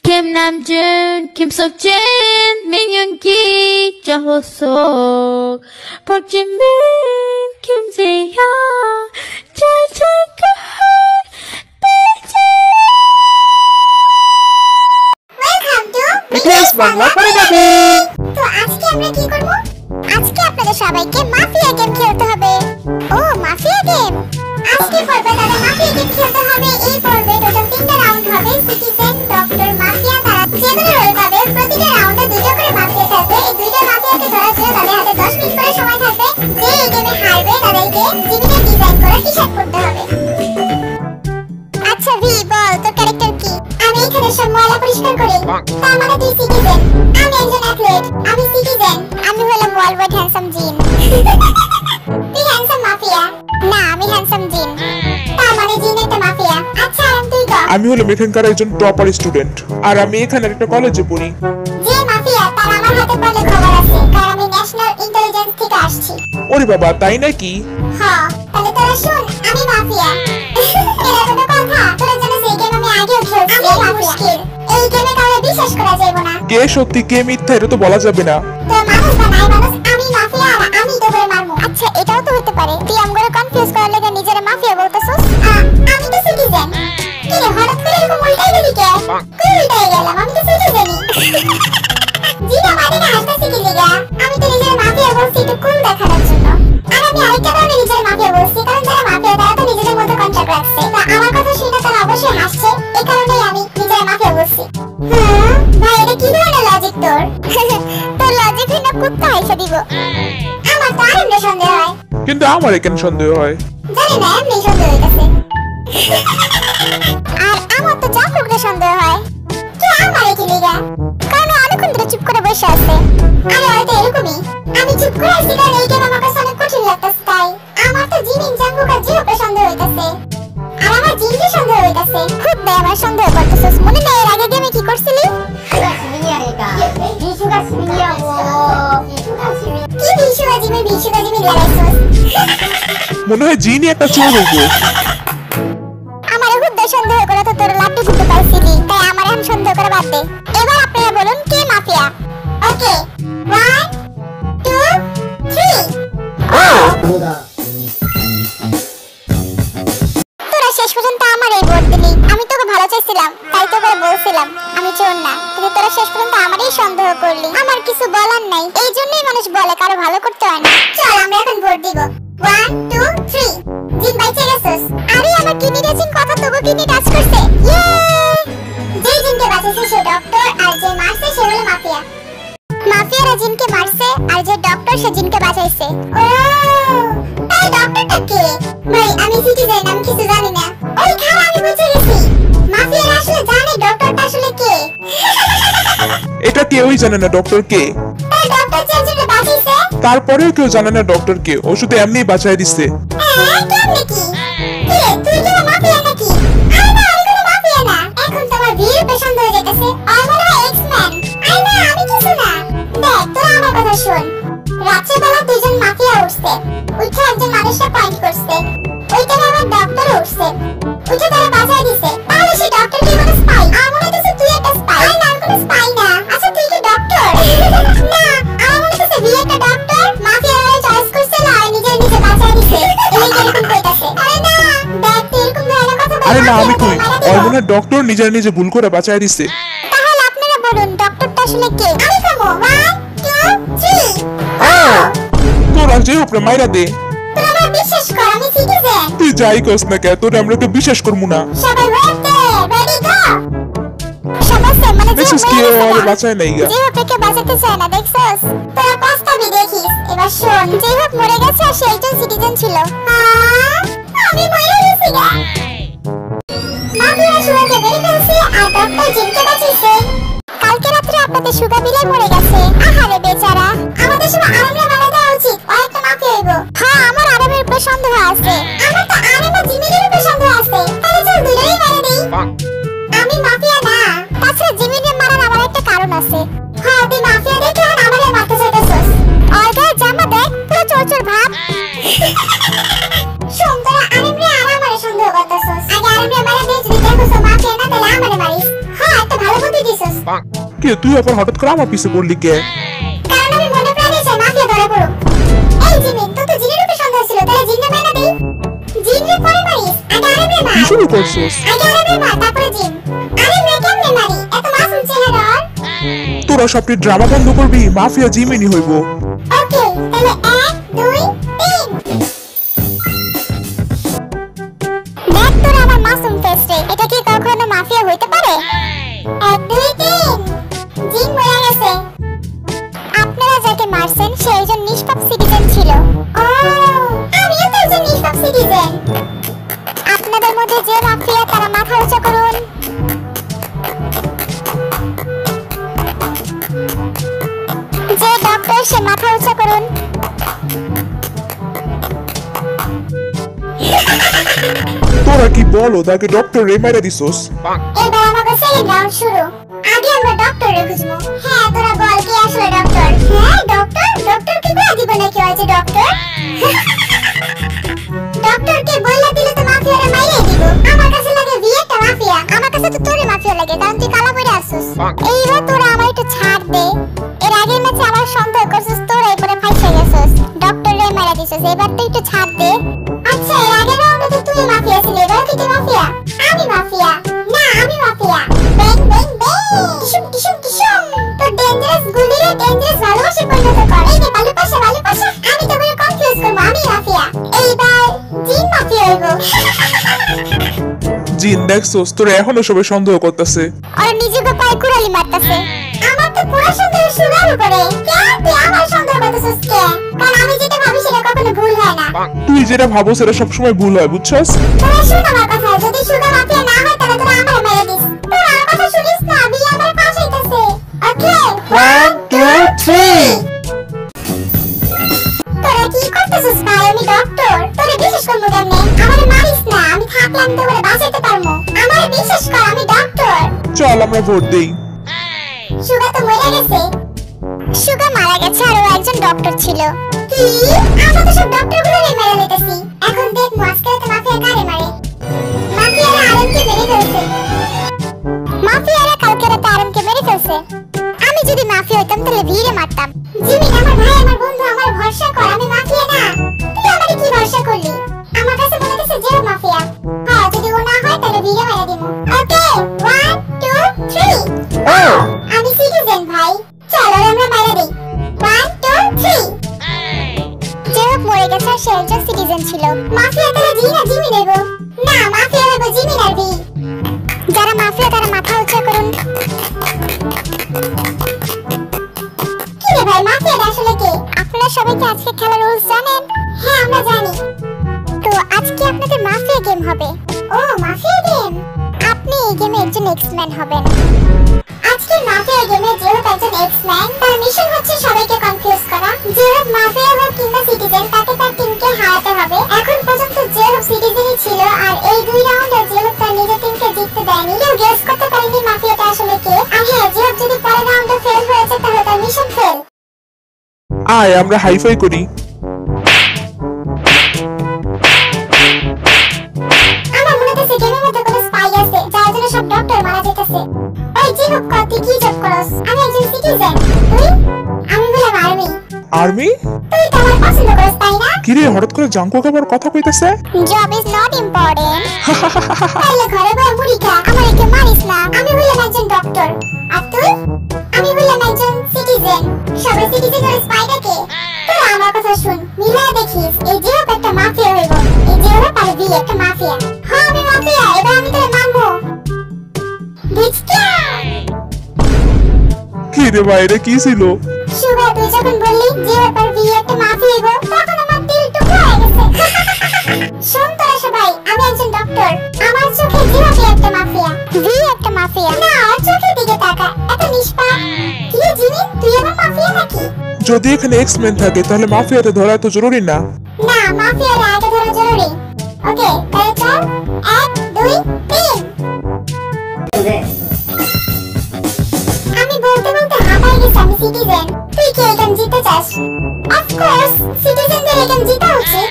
김남준, 김석진, 민윤기, 정호석, 박진민, 김세현, 자작가, Welcome to BTS Bangla পরিবারে। তো আজকে আমরা কি করব? আজকে আপনাদের সবাইকে মাফিয়া গেম খেলতে হবে। ও মাফিয়া গেম। আজকে পর্বে তাদের মাফিয়া গেম খেলতে হবে। এই পর্বে টোটাল 3টা রাউন্ড হবে। সিটিজেন, ডক্টর, মাফিয়া তারা যেগুলো রোল পাবে প্রতিটা রাউন্ডে 2টা করে মাফিয়া থাকবে। এই 2টা মাফিয়াকে ধরার জন্য তাদের হাতে 10 মিনিট করে সময় থাকবে। যে এই গেমে হারবে তাদেরকে জীবনে ডিজাইন করে টি-শার্ট পরতে হবে। আচ্ছা ভি বল তোর ক্যারেক্টার কি? আমি এখানে সব ময়লা পরিষ্কার করি। তার মানে তুই সিটিজেন। আমি একজন অ্যাথলেট। আমি সিটিজেন। আমি হলাম ওয়ার্ল্ড হ্যান্ডসাম জিন। তুই হ্যান্ডসাম মাফিয়া। না আমি হ্যান্ডসাম জিন। তার মানে জিন একটা মাফিয়া। আচ্ছা আর তুই কর। আমি হলাম এখানকার একজন টপার স্টুডেন্ট আর আমি এখানে একটা কলেজে পড়ি। যে মাফিয়া তার আমার হাতে পড়লে খবর আছে কারণ আমি ন্যাশনাল ইন্টেলিজেন্স থেকে আসছি। ওরে বাবা তাই নাকি? হ্যাঁ তাহলে তোরা শুন আমি মাফিয়া। এরা কোনো কথা তোরা জানিস এই গেম আমি আগেও খেলছি। আমি মুশকিল এই গেমে কাউকে বিশ্বাস করা যাবে না। কে সত্যি কে মিথ্যা এটা তো বলা যাবে না। তো মানুষ বানাই মানুষ আমি মাফিয়া আর আমি তোকে মারমু। আচ্ছা এটাও তো হতে পারে তুই আমগরে কনফিউজ করার লাগা নিজের মাফিয়া বলতেছস। আমি তো সিটিজেন। কি রে হঠাৎ করে এরকম উল্টাই গেলি কে? কই উল্টাই গেলাম আমি তো সিটিজেনই। জিনা মানে না হাসতেছি কি লিগা? আমি তো নিজের মাফিয়া বলছি একটু কুল দেখানোর জন্য। আর আমি আরেকটা কারণে নিজের মাফিয়া বলছি কারণ যারা মাফিয়া তারা তো নিজেদের মধ্যে কন্ট্রাক্ট রাখছে। তা আমার কথা শুনে তারা অবশ্যই হাসছে। এই কারণেই আমি নিজের মাফিয়া বলছি। ভাই এটা কি ধরনের লজিক তোর? তোর লজিক হইনা কুত্তা হাইসা দিব। আমার তো আর এমনি সন্দেহ হয়। কিন্তু আমার এখানে সন্দেহ হয়। জানি না এমনি সন্দেহ হইতাছে। আর আমার তো জাফরকে সন্দেহ হয়। কে আমার কি লিগা? কারণ অনেকক্ষণ ধরে চুপ করে বসে আছে। আরে হয়তো এরকমই। আমি চুপ করে আছি কারণ এই গেম আমার কাছে অনেক কঠিন লাগতাছে তাই। আমার তো জিমিন জাঙ্গুকা জিওকে সন্দেহ হইতাছে। আর আমার জিনকে সন্দেহ হইতাছে। খুব দেয় আমার সন্দেহ করতেছস। মনে নেই এর আগে গেমে কি করছিলি? কি বিশুগাজিমি লাগাইছস? মনে হয় জিনি একটা চোর হইব। আমার খুব সন্দেহ করে তো তোর লাড্ডু গুঁতো পাইছিলি তাই আমার এখন সন্দেহ করে বাদ দে। এবার আপনারা বলুন কে মাফিয়া? ওকে 1 2 3 তোরা শেষ পর্যন্ত আমার এই ভোট দিলি। আমি তোকে ভালো চাইছিলাম তাই তোকে বলছিলাম আমি চোর না কিন্তু তোরা শেষ পর্যন্ত আমারই সন্দেহ করলি। আমার কিছু বলার নাই এই জন্যই মানুষ বলে কারো ভালো করতে হয় না। চল আমরা এখন ভোট দিব 1 2 3 জিন বাইচে গেছস। আরে আমার কিডনিটা জিন কথা তবু কিডনি টাচ করছে। ইয়ে যে জিনকে বাঁচাইছে সে ডক্টর আর যে মারছে সে হলো মাফিয়া। মাফিয়ারা জিনকে মারছে আর যে ডক্টর সে জিনকে বাঁচাইছে। ও তাই ডক্টরটা কে? ভাই আমি সিটিজেন আমি কিছু জানি না। ওই খালা আমি বুঝে গেছি। মাফিয়ারা আসলে জানে ডক্টরটা আসলে কে। এটা কেউই জানে না ডক্টর কে। তাই ডক্টর চেঞ্জকে বাঁচাইছে। তারপরেও কেউ জানে না ডক্টর কে। ও শুধু এমনিই বাঁচায় দিচ্ছে। কেমনে কি? কে তুই কি মাফিয়া নাকি? আরে না আমি কোনো মাফিয়া না। এখন তোমার ভিড় পেছন হয়ে যাইতেছে। আমরা এক্স-ম্যান। আরে না আমি কিছু না। দেখ তোরা আমার কথা শোন। রাতের বেলা দুইজন মাফিয়া উঠছে। উঠে একজন মানুষকে পয়েন্ট করছে। ওইটা আবার ডক্টর উঠছে। উঠে তারা বাঁচায় দিছে। তাহলে সেই ডক্টর কি কোনো স্পাই? আমার মনে হচ্ছে তুই একটা স্পাই। না কোনো স্পাই না। আচ্ছা তুই কি ডক্টর? না আমার মনে হচ্ছে তুই একটা ডক্টর। মাফিয়ারা চয়েস করছে না আর নিজে বাঁচায় দিছে। এই এরকম কইতাছে। আরে না দেখ তুই এরকম ধরনের কথা বল। আরে না আমি কই ওর মনে হয় ডক্টর নিজে ভুল করে বাঁচায় দিচ্ছে। তাহলে আপনারা বলুন ডক্টরটা আসলে কে? আমি কমো 1 2 3 তোরা যে উপরে মাইরা দে। তোরা আমার বিশ্বাস কর আমি সিটিজেন। তুই যাই কস না কে তোরে আমরা তো বিশ্বাস করবো না। সবাই ওয়েটে রেডি গো। সমস্যা মানে যে দেখছিস কি ওরে বাঁচায় নাই গা। যে ওকে বাঁচাতে চায় না দেখছস? তোরা পাঁচটাবি দেখিস। এবার শোন যে হোক মরে গেছে আর সে একজন সিটিজেন ছিল। আমি মরে গেছি গা। মাফিয়া সুগাকে মেরে ফেলছে আর ডক্টর জিনকে বাঁচিয়েছে। কালকে রাত্রে আপনাদের সুগা বিলাই মরে গেছে। আহারে বেচারা। আমাদের সব আরামে মারা দেওয়া উচিত। ও একটা মাফিয়া হইব। হ্যাঁ আমার আরামের উপর সন্দেহ আছে। আমার তো আরাম আর জিমিনের উপর সন্দেহ আছে। তাহলে চল দুইটাই মেরে দেই। আমি মাফিয়া না। তাছাড়া জিমিনের মারার আমার একটা কারণ আছে। হ্যাঁ তুই মাফিয়া দেখে আর আমারে মারতে চাইতেছস। আর গায়ে জামা দেখ পুরো চোর ভাব। শোন তোরা আরামে আর আমারে সন্দেহ করতেছস। করছস? কে তুই আবার হঠাৎ করে আমার পিছে পড়লি কে? কারণ আমি মনে প্রাণে চাই মাফিয়া ধরা পড়ুক। এই জিমিন, তোর তো জিনের উপর সন্দেহ ছিল, তাহলে জিনরে মাইনা দেই। জিনরে পরে মারিস, আগে আরেমরে মার। কি শুরু করছস? আগে আরেমরে মার, তারপরে জিন। আরেমরে কেমনে মারি? এত মাসুম চেহারা ওর। তোরা সবটি ড্রামা বন্ধ করবি, মাফিয়া জিমিনি হইব। ওকে, তাহলে 1 2 3। দেখ তোর আমার মাসুম ফেস রে, এটা কি কখনো মাফিয়া হইতে পারে? 1 2 3। জিন মরে গেছে। আপনারা যাকে মারছেন সে একজন নিষ্পাপ সিটিজেন ছিল। ও, আমিও তো একজন নিষ্পাপ সিটিজেন। আপনাদের মধ্যে যে মাফিয়া তারা মাথা উঁচু করুন। যে ডক্টর সে মাথা উঁচু করুন। তোরা কি বলো তাকে ডক্টর রে মাইরা দিছস? এবার আমাদের সেকেন্ড রাউন্ড শুরু। আগে আমরা ডক্টরে খুঁজবো। হ্যাঁ, তোরা বল কে আসলে ডক্টর? হ্যাঁ, ডক্টর? ডক্টর কি বলে দিব নাকি আছে ডক্টর? ডক্টর কে বললা দিলে তো মাফিয়ারে মাইরে দিব। আমার কাছে লাগে ভিয়েটা মাফিয়া। আমার কাছে তো তোরে মাফিয়া লাগে, কারণ তুই কালা পরে আসছিস। এইবার তোরা আমার একটু ছাড় দে। এর আগের ম্যাচে আমার সন্দেহ করছিস, তোরা এবারে ফাইসা গেছিস। ডক্টর রে মাইরা দিছিস, এবার তো একটু ছাড় দে। আচ্ছা, এর আগের রাউন্ডে তো তুই মাফিয়া ছিলি, এবার তুই মাফিয়া? আমি মাফিয়া না, আমি মাফিয়া। ব্যাং ব্যাং ব্যাং, টিশুম টিশুম টিশুম। তো ডেঞ্জারাস গুলিরে ডেঞ্জারাস ভালোবাসে পরিণত কর। এই নে বালু পাশা। আমি তো বলে কনফিউজ করব, আমি মাফিয়া। এইবার জিন মাফিয়া হইব। জিন দেখছস তোরা এখনো সবাই সন্দেহ করতেছে। আর নিজেকে পায়ে কুড়ালি মারতাছে। আমার তো পুরো সন্দেহ শুরু করে। কেন তুই আমার সন্দেহ করতেছিস কে? কারণ আমি যেটা ভাবি সেটা কখনো ভুল হয় না। তুই যেটা ভাবো সেটা সবসময় ভুল হয়, বুঝছস? তোরা শুন আমার কথা, যদি সুগা মাফিয়া না হয় তাহলে তোরা আমারে মেরে দিস। তোরা আমার কথা শুনিস না, বিয়ে আমার পাশ হইতাছে। ওকে, 1 2 3। তোরা কি করতেছিস ভাই? আমি ডক্টর, তোরা বিশ্বাস করবো কেমনে? আমারে মারিস না, আমি থাকলাম তো বলে বাঁচাইতে পারবো। আমারে বিশ্বাস কর, আমি ডক্টর। চল আমরা ভোট দেই। সুগা তো মরে গেছে। সুগা মারা গেছে আর ও একজন ডক্টর ছিল। কি? আমরা তো সব ডক্টরগুলোরে মেরে লইতেছি। এখন দেখ আজকাল তো মাফিয়া কারে মারে। মাফিয়ারা আরএমকে মেরে ফেলছে। মাফিয়ারা কালকে রাতে আরএমকে মেরে ফেলছে। আমি যদি মাফিয়া হইতাম তাহলে ভিড়ে মারতাম। জিমিন আমার ভাই, আমার বন্ধু, আমার ভরসা কর, আমি মাফিয়া না। তুই আমারে কি ভরসা করলি? আমার কাছে মনে হচ্ছে যে মাফিয়া। হ্যাঁ, যদি ও না হয় তাহলে ভিড়ে মেরে দিব। ওকে, 1 2 3। আমি সিটিজেন ভাই। চলো আমরা মেরে দেই। 1 2 3। যে হোক মরে গেছে, সে একজন সিটিজেন ছিল। মাফিয়া তারা জিনা জিমি নেব না, মাফিয়া নেব জিমি আর ভি। যারা মাফিয়া তারা মাথা উঁচু করুন। কি রে ভাই, মাফিয়া আসলে কে? আপনারা সবাই কি আজকে খেলার রুলস জানেন? হ্যাঁ, আমরা জানি। তো আজকে আপনাদের মাফিয়া গেম হবে। ও, মাফিয়া গেম। আপনি এই গেমে একজন এক্সম্যান হবেন। আজকে মাফিয়া গেমে যেহেতু একজন এক্সম্যান, তার মিশন হচ্ছে সবাইকে কনফিউজ করা। যেহেতু মাফিয়া হোক কিংবা সিটিজেন, তাকে তার টিমকে হারাতে হবে। এখন পর্যন্ত যেহেতু সিটিজেনই ছিল, আর এই 2 রাউন্ডে যেহেতু তার নিজের টিমকে জিততে দেয়নি, কেউ গেস করতে পারেনি মাফিয়াটা আসলে কে। আর হ্যাঁ, যেহেতু যদি পরের রাউন্ডে ফেল হয়েছে তাহলে তার মিশন ফেল। আয় আমরা হাইফাই করি। আমার মনে হচ্ছে গেমের মধ্যে কোনো স্পাই আছে, যার জন্য সব ডক্টর মারা যাইতেছে। ওই জিহুক কর, তুই কি জব করস? আমি একজন সিটিজেন। তুই? আমি বললাম আর্মি। আর্মি? তুই তো আমার পছন্দ করস, তাই না? কি রে হঠাৎ করে জাঙ্কু আবার কথা কইতাছে? Job is not important. তাহলে ঘরে বসে মুড়ি খা, আমার একে মারিস না। আমি হইলাম একজন ডক্টর, আর তুই? আমি হইলাম একজন সিটিজেন। সবাই সিটিজেন আর স্পাইটাকে। তোরা আমার কথা শুন, মিলা দেখিস, এই জিহুক একটা মাফিয়া হইব। এই জিহুক আর ভি একটা মাফিয়া। হ্যাঁ, আমি মাফিয়া, এবার আমি তোরে মারবো। কি রে ভাই, এটা কি ছিল? সুগা, তুই যখন বললি জিহুক আর ভি একটা মাফিয়া হইব, তখন আমার দিল টুকরা হয়ে গেছে। শোন তোরা সবাই, আমি একজন ডক্টর। আমার চোখে জিহুক একটা মাফিয়া, ভি একটা মাফিয়া। না, আর চোখের দিকে তাকা, এত নিষ্পাপ। কি রে জিমিন, তুই আমার মাফিয়া নাকি? যদি এখানে এক্সম্যান থাকে তাহলে মাফিয়াতে ধরা এত জরুরি না। না, মাফিয়ারা আগে ধরা জরুরি। ওকে, তাহলে চল, 1 2 3। আমি বলতে বলতে হাঁপাই গেছি, আমি সিটিজেন। তুই কি এই গেম জিততে চাস? অফকোর্স, সিটিজেনদের এই গেম জিতা উচিত।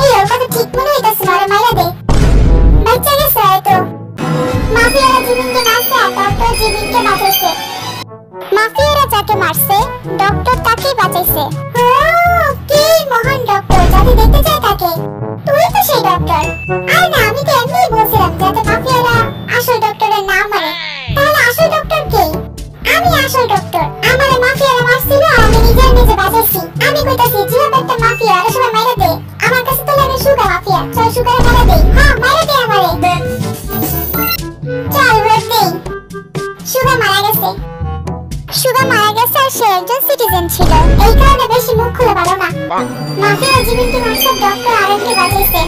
এই ওর কথা ঠিক মনে হইতাছে না, মাইরা দে। বাচ্চা গেছে হয়তো। মাফিয়ারা জিমিনকে মারছে আর ডক্টর জিমিনকে বাঁচাচ্ছে। মাফিয়ারা যাকে মারছে ডক্টর তাকেই বাঁচাইছে। কি মহান ডক্টর, যাকে দেখতে চাই তাকে। তুই তো সেই ডক্টর। আর না, আমি তো এমনিই বলছিলাম যাতে মাফিয়ারা আসল ডক্টরের নাম মারে। তাহলে আসল ডক্টর কে? আমি আসল ডক্টর। আমারে মাফিয়ারা মারছিল আর আমি নিজে বাঁচাইছি। আমি কইতাছি জিহাদ একটা মাফিয়া, আর সবাই মাইরা দে। আমার কাছে তো লাগে সুগা মাফিয়া। চল সুগারে মাইরা দে। হ্যাঁ মাইরা দে আমারে। চল ভোট দে। সুগা মারা গেছে। সুগা মারা গেছে আর সে একজন সিটিজেন ছিল, এই কারণে বেশি মুখ খুলে বলো না। মাফিয়া জিমিনকে মারছে, ডক্টর আরেককে বাঁচাইছে।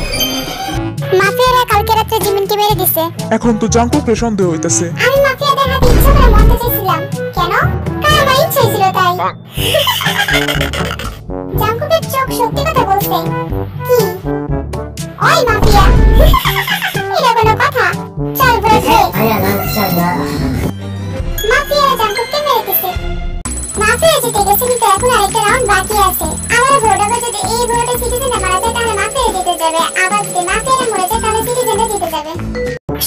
মাফিয়ারা কালকে রাতে জিমিনকে মেরে দিছে। এখন তো জাঙ্কুকে সন্দেহ হইতাছে। আমি মাফিয়াদের হাতে ইচ্ছা করে মরতে চাইছিলাম। কেন? কারণ আমার ইচ্ছা ছিল তাই। জাঙ্কুকের চোখ সত্যি কথা বলছে। কি? ওই মাফিয়া। এটা কোনো কথা? চল বসে। মাফিয়ারা জাঙ্কুককে মেরে দিছে। মাফিয়া জিতে গেছে, কিন্তু এখন আরেকটা রাউন্ড বাকি আছে। আমার ভোট হবে, যদি এই ভোটে সিটিজেনরা মারা যায় তাহলে মাফিয়া জিতে যাবে, আবার যদি মাফিয়ারা মরে যায় তাহলে সিটিজেনরা জিতে যাবে।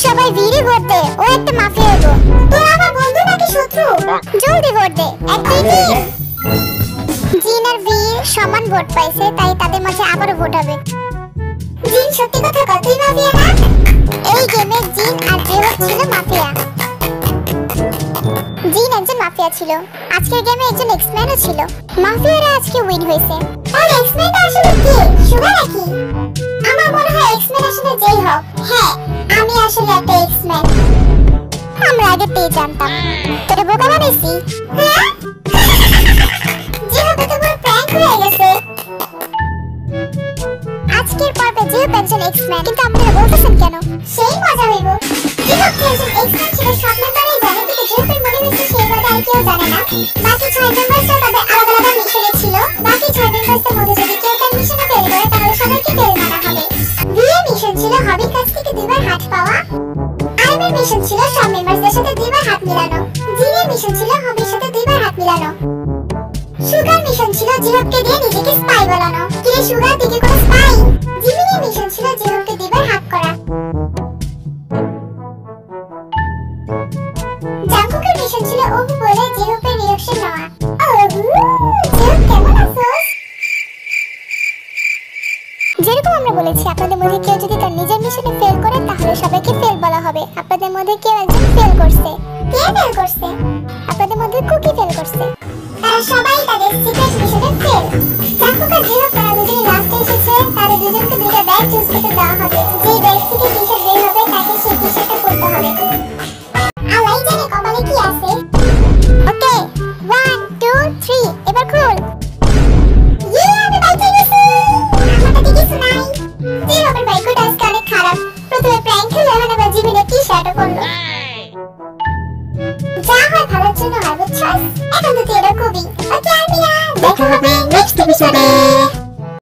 সবাই ভিড়ি ভোট দে, ও একটা মাফিয়া হবো। তোর আমার বন্ধু নাকি শত্রু? জলদি ভোট দে। জিন আর বীর সমান ভোট পাইছে, তাই তাদের মাঝে আবারও ভোট হবে। জিন সত্যি কথা কর, তুই মাফিয়া না? এই গেমে জিন আর জিহাদ ছিল মাফিয়া। জিন একজন মাফিয়া ছিল, আজকের গেমে একজন এক্সম্যানও ছিল। মাফিয়ারা আজকে উইন হয়েছে। তাহলে এক্সম্যানটা আসলে কে? সুগা নাকি? আমার মনে হয় এক্সম্যান আসলে যেই হোক। হ্যাঁ, আমি আসলে একটা এক্সম্যান। আমরা আগে পেয়ে জানতাম। তোরে বোকা বানাইছি? হ্যাঁ? জিহাদ তো পুরো প্র্যাঙ্ক হয়ে গেছে। আজকের পর্বে জিহাদ একজন এক্সম্যান, কিন্তু আপনারা বলতেছেন কেন? সেই মজা হইব। জিহাদ একজন এক্সম্যান ছিল, সব মেম্বারই জানে, কিন্তু জিহাদের মনে হচ্ছে সেই কথা আর কেউ জানে না। বাকি 6 মেম্বারসরা তাদের আলাদা আলাদা মিশনে ছিল। বাকি 6 মেম্বারসের মধ্যে যদি কেউ তার মিশনে ফেল করে তাহলে সবাইকে ফেল মারা হবে। ভিএ মিশন ছিল হবির কাছ থেকে 2বার হাত পাওয়া। আর্মির মিশন ছিল সব মেম্বারসদের সাথে 2বার হাত মিলানো। জিনের মিশন ছিল হবির সাথে 2বার হাত মিলানো। সুগার মিশন ছিল জিহাদকে দিয়ে নিজেকে স্পাই বানানো। কিরে সুগার, তুই কি কোনো স্পাই? জিমিনের মিশন ছিল জিহাদকে 2বার হাত করা। জাঙ্কুকের মিশন ছিল ওহু বলে জিহাদের রিঅ্যাকশন নেওয়া। জিহাদ কেমন আছোস? যেরকম আমরা বলেছি, আপনাদের মধ্যে কেউ যদি তার নিজের মিশনে ফেল করে তাহলে সবাইকে ফেল বলা হবে। আপনাদের মধ্যে কেউ একজন ফেল করছে। কে ফেল করছে? আপনাদের মধ্যে কুকি ফেল করছে। তারা সবাই তাদের সিক্রেট মিশনে ফেল। জাঙ্কুক আর জিহাদ তারা দুজনে লাস্টে এসেছে। তাদের দুজনকে 2টা ব্যাগ চুজ করতে দেওয়া হবে। যে ব্যাগ থেকে টি-শার্ট বের হবে তাকে সেই টি-শার্টটা পরতে হবে। আল্লাহই জানে কপালে কি আছে। ওকে, 1 2 3 এবার খুল। আমি বাইকে গেছি। আমার কাছে কিছু নাই। জিহাদের বাইকটা আজকে অনেক খারাপ। প্রথমে প্র্যাঙ্ক হলো, এখন আবার জীবনে টি-শার্টও পরলো। যা হয় ভালোর জন্য হয়, বুঝছস? এখন তো তুই এটা কবি। ওকে, আলমিরা, দেখা হবে নেক্সট এপিসোডে।